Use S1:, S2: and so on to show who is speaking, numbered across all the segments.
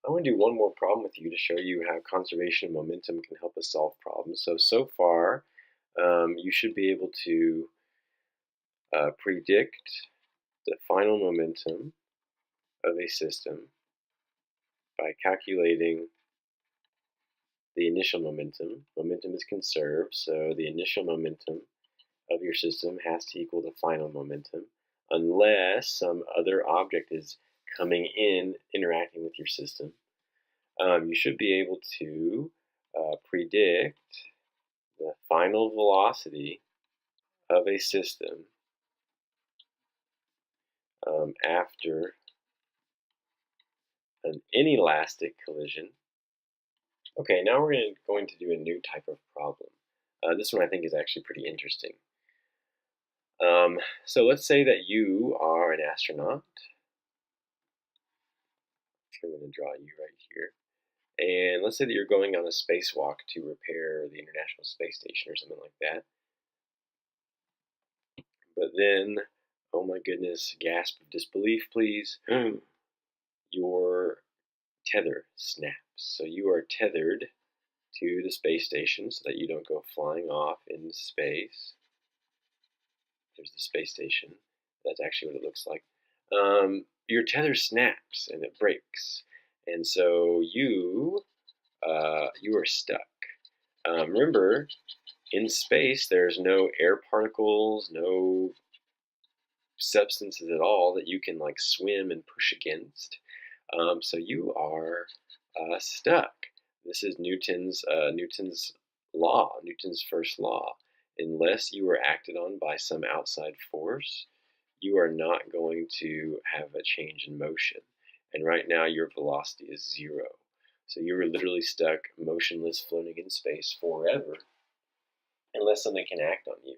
S1: I want to do one more problem with you to show you how conservation of momentum can help us solve problems. So far, you should be able to predict the final momentum of a system by calculating the initial momentum. Momentum is conserved, so the initial momentum of your system has to equal the final momentum unless some other object is coming in, interacting with your system. You should be able to predict the final velocity of a system after an inelastic collision. Okay, now we're going to do a new type of problem. This one I think is actually pretty interesting. So let's say that you are an astronaut. I'm going to draw you right here. And let's say that you're going on a spacewalk to repair the International Space Station or something like that. But then, oh my goodness, gasp of disbelief, please. Your tether snaps. So you are tethered to the space station so that you don't go flying off into space. There's the space station. That's actually what it looks like. Your tether snaps and it breaks. And so you are stuck. Remember, in space, there's no air particles, no substances at all that you can like swim and push against. So you are stuck. This is Newton's law, Newton's first law. Unless you are acted on by some outside force, you are not going to have a change in motion. And right now your velocity is 0. So you are literally stuck, motionless, floating in space forever, unless something can act on you.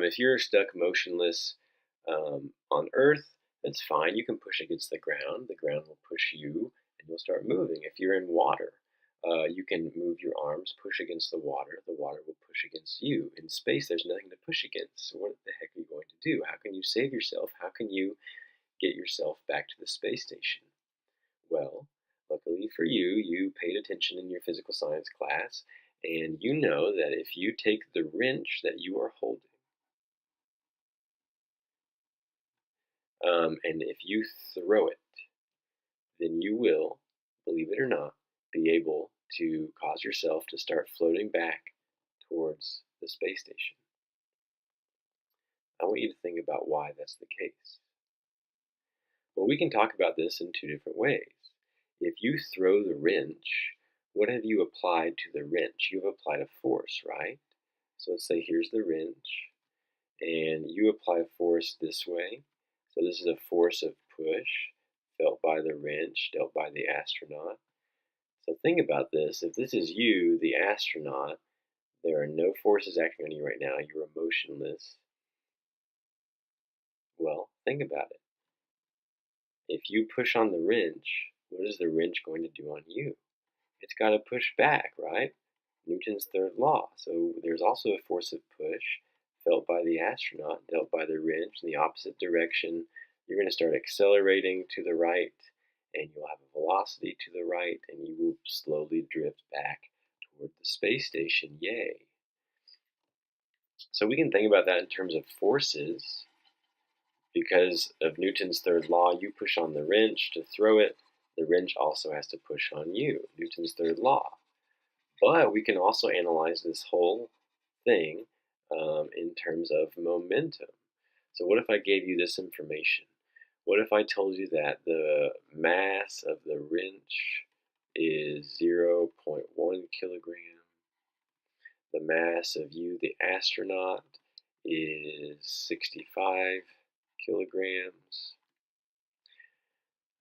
S1: If you're stuck motionless on Earth, that's fine. You can push against the ground. The ground will push you, and you'll start moving. If you're in water, you can move your arms, push against the water. The water will push against you. In space, there's nothing to push against. So what the heck are you going to do? How can you save yourself? How can you get yourself back to the space station? Well, luckily for you, you paid attention in your physical science class, and you know that if you take the wrench that you are holding, and if you throw it, then you will, believe it or not, be able to cause yourself to start floating back towards the space station. I want you to think about why that's the case. Well, we can talk about this in two different ways. If you throw the wrench, what have you applied to the wrench? You've applied a force, right? So let's say here's the wrench, and you apply a force this way. So this is a force of push felt by the wrench, dealt by the astronaut. So think about this. If this is you, the astronaut, there are no forces acting on you right now. You are motionless. Well, think about it. If you push on the wrench, what is the wrench going to do on you? It's got to push back, right? Newton's third law. So there's also a force of push felt by the astronaut, dealt by the wrench in the opposite direction. You're going to start accelerating to the right, and you'll have a velocity to the right, and you will slowly drift back toward the space station. Yay! So we can think about that in terms of forces. Because of Newton's third law, you push on the wrench to throw it, the wrench also has to push on you, Newton's third law. But we can also analyze this whole thing in terms of momentum. So what if I gave you this information? What if I told you that the mass of the wrench is 0.1 kilogram? The mass of you, the astronaut, is 65 kilograms.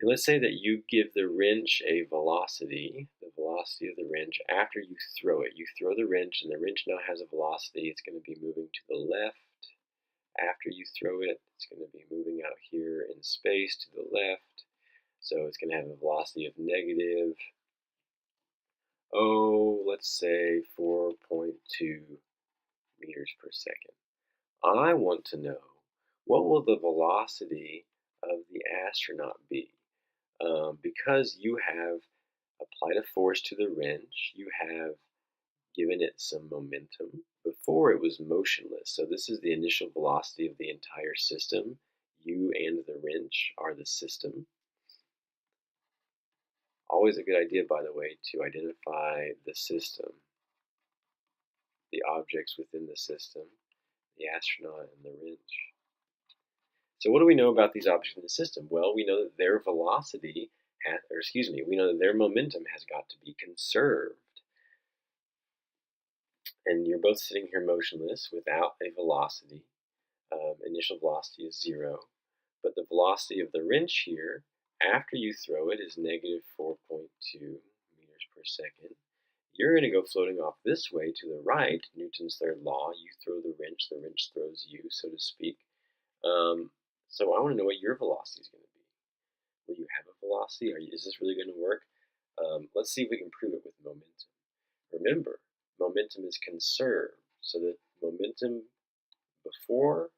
S1: And let's say that you give the wrench a velocity, the velocity of the wrench, after you throw it. You throw the wrench, and the wrench now has a velocity. It's going to be moving to the left. After you throw it, it's going to be moving out here in space to the left. So it's going to have a velocity of negative, let's say 4.2 meters per second. I want to know, what will the velocity of the astronaut be? because you have applied a force to the wrench, you have given it some momentum. Before it was motionless, so this is the initial velocity of the entire system. You and the wrench are the system. Always a good idea, by the way, to identify the system, the objects within the system, the astronaut and the wrench. So what do we know about these objects in the system? Well, we know that their velocity, we know that their momentum has got to be conserved. And you're both sitting here motionless without a velocity. Initial velocity is 0. But the velocity of the wrench here, after you throw it, is negative 4.2 meters per second. You're going to go floating off this way to the right, Newton's third law. You throw the wrench throws you, so to speak. So I want to know what your velocity is going to be. Will you have a velocity? Is this really going to work? Let's see if we can prove it with momentum. Remember, momentum is conserved, so that momentum before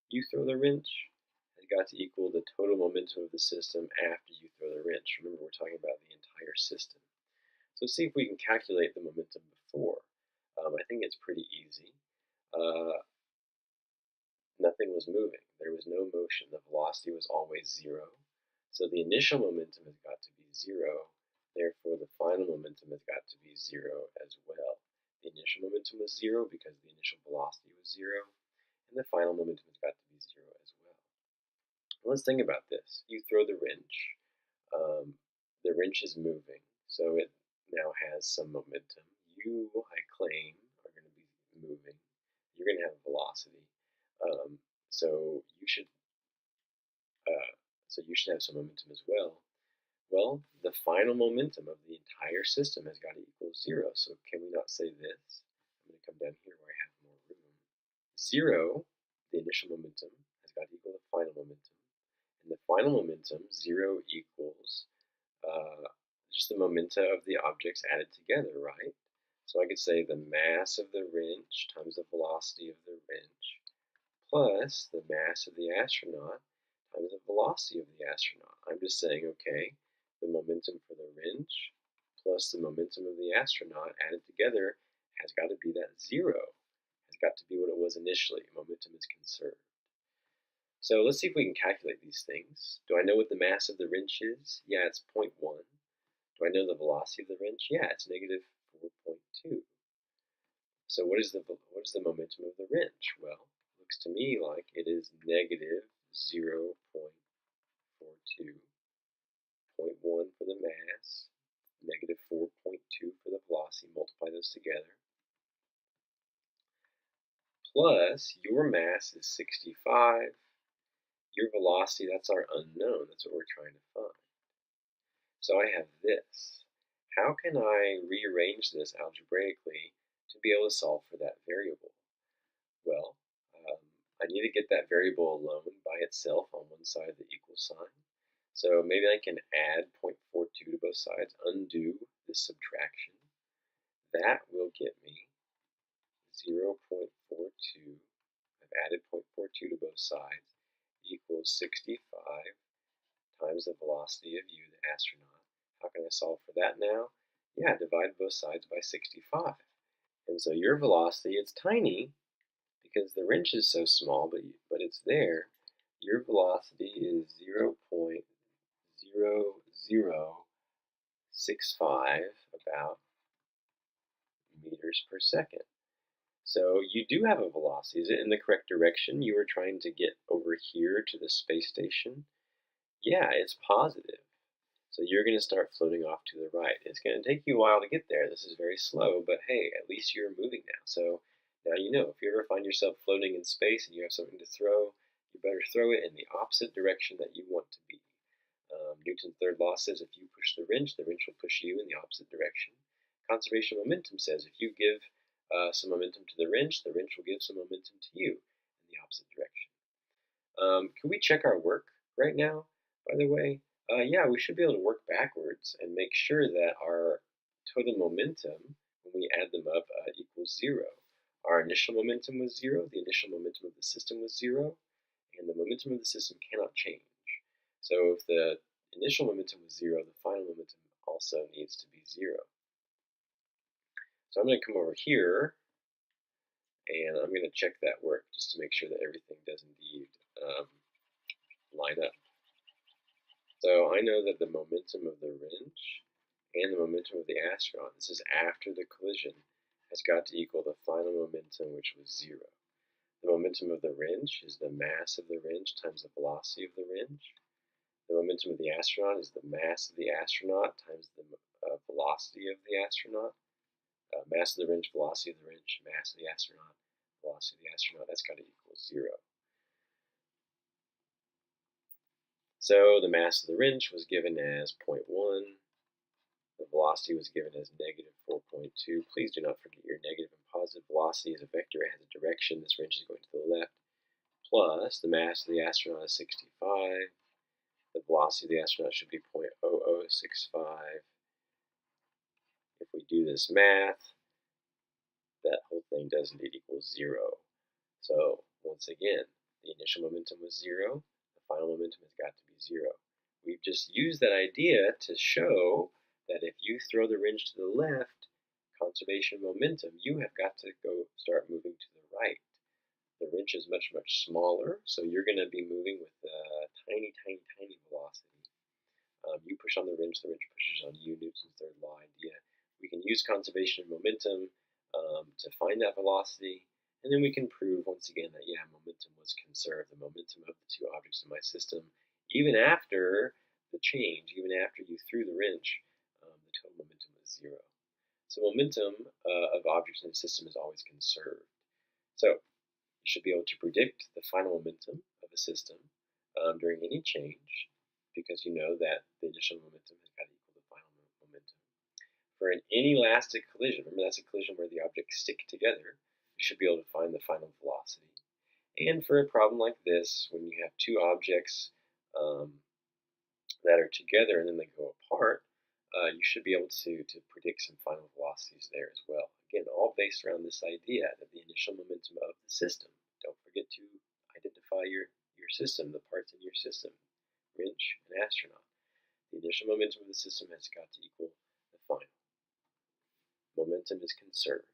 S1: you throw the wrench has got to equal the total momentum of the system after you throw the wrench. Remember, we're talking about the entire system. So let's see if we can calculate the momentum before. I think it's pretty easy. Nothing was moving. There was no motion. The velocity was always 0. So the initial momentum has got to be 0. Therefore, the final momentum has got to be 0 as well. The initial momentum was 0 because the initial velocity was 0. And the final momentum has got to be 0 as well. Let's think about this. You throw the wrench. The wrench is moving, so it now has some momentum. You, I claim, are going to be moving. You're going to have a velocity. So you should have some momentum as well. Well, the final momentum of the entire system has got to equal 0. So can we not say this? I'm going to come down here where I have more room. 0, the initial momentum, has got to equal the final momentum. And the final momentum, 0, equals just the momenta of the objects added together, right? So I could say the mass of the wrench times the velocity of the wrench plus the mass of the astronaut times the velocity of the astronaut. I'm just saying, okay, the momentum for the wrench plus the momentum of the astronaut added together has got to be that 0. Has got to be what it was initially. Momentum is conserved. So let's see if we can calculate these things. Do I know what the mass of the wrench is? Yeah, it's 0.1. Do I know the velocity of the wrench? Yeah, it's negative 4.2. So what is the momentum of the wrench? Well, it looks to me like it is negative 0.42, 0.1 for the mass, negative 4.2 for the velocity. Multiply those together. Plus, your mass is 65. Your velocity, that's our unknown. That's what we're trying to find. So I have this. How can I rearrange this algebraically to be able to solve for that variable? Well, I need to get that variable alone by itself on one side of the equal sign. So maybe I can add 0.42 to both sides, undo this subtraction. That will get me 0.42. I've added 0.42 to both sides, equals 65 times the velocity of you, the astronaut. How can I solve for that now? Yeah, divide both sides by 65. And so your velocity, it's tiny because the wrench is so small, but it's there. Your velocity is 0.0065 about meters per second. So you do have a velocity. Is it in the correct direction? You were trying to get over here to the space station. Yeah, it's positive. So you're going to start floating off to the right. It's going to take you a while to get there. This is very slow, but hey, at least you're moving now. So now you know, if you ever find yourself floating in space and you have something to throw, you better throw it in the opposite direction that you want to be. Newton's third law says if you push the wrench will push you in the opposite direction. Conservation of momentum says if you give some momentum to the wrench will give some momentum to you in the opposite direction. Can we check our work right now, by the way? Yeah, we should be able to work backwards and make sure that our total momentum, when we add them up, equals 0. Our initial momentum was 0, the initial momentum of the system was 0, and the momentum of the system cannot change. So if the initial momentum was 0, the final momentum also needs to be 0. So I'm going to come over here and I'm going to check that work just to make sure that everything does indeed line up. So I know that the momentum of the wrench and the momentum of the astronaut, this is after the collision, has got to equal the final momentum, which was 0. The momentum of the wrench is the mass of the wrench times the velocity of the wrench. The momentum of the astronaut is the mass of the astronaut times the velocity of the astronaut. Mass of the wrench, velocity of the wrench, mass of the astronaut, velocity of the astronaut, that's got to equal 0. So the mass of the wrench was given as 0.1. The velocity was given as negative 4.2. Please do not forget your negative and positive. Velocity is a vector, it has a direction. This wrench is going to the left. Plus, the mass of the astronaut is 65. The velocity of the astronaut should be 0.0065. If we do this math, that whole thing does indeed equal 0. So, once again, the initial momentum was 0. The final momentum has got to be 0. We've just used that idea to show that if you throw the wrench to the left, conservation of momentum, you have got to go start moving to the right. The wrench is much, much smaller, so you're going to be moving with a tiny, tiny, tiny velocity. You push on the wrench pushes on you, Newton's third law idea. We can use conservation of momentum to find that velocity, and then we can prove once again that, yeah, momentum was conserved. The momentum of the two objects in my system, even after the change, even after you threw the wrench, the total momentum was 0. So momentum of objects in a system is always conserved. So you should be able to predict the final momentum of a system during any change, because you know that the initial momentum has got to equal the final momentum. For an inelastic collision, remember that's a collision where the objects stick together, you should be able to find the final velocity. And for a problem like this, when you have two objects that are together and then they go apart, you should be able to predict some final velocities there as well. Again, all based around this idea that the initial momentum of the system, don't forget to identify your system, the parts in your system, wrench and astronaut. The initial momentum of the system has got to equal the final. Momentum is conserved.